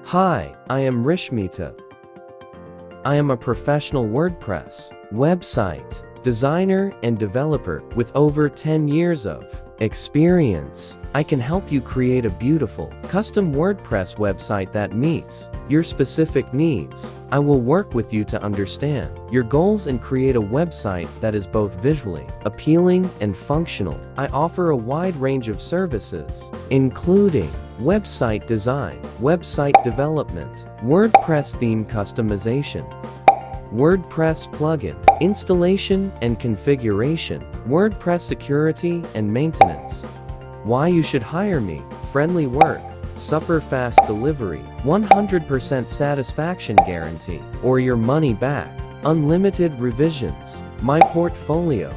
Hi, I am Rishmita. I am a professional WordPress website designer and developer with over 10 years of experience. I can help you create a beautiful, custom WordPress website that meets your specific needs. I will work with you to understand your goals and create a website that is both visually appealing and functional. I offer a wide range of services, including website design, website development, WordPress theme customization, WordPress plugin installation and configuration, WordPress security and maintenance. Why you should hire me: friendly work, super fast delivery, 100% satisfaction guarantee, or your money back, unlimited revisions. My portfolio: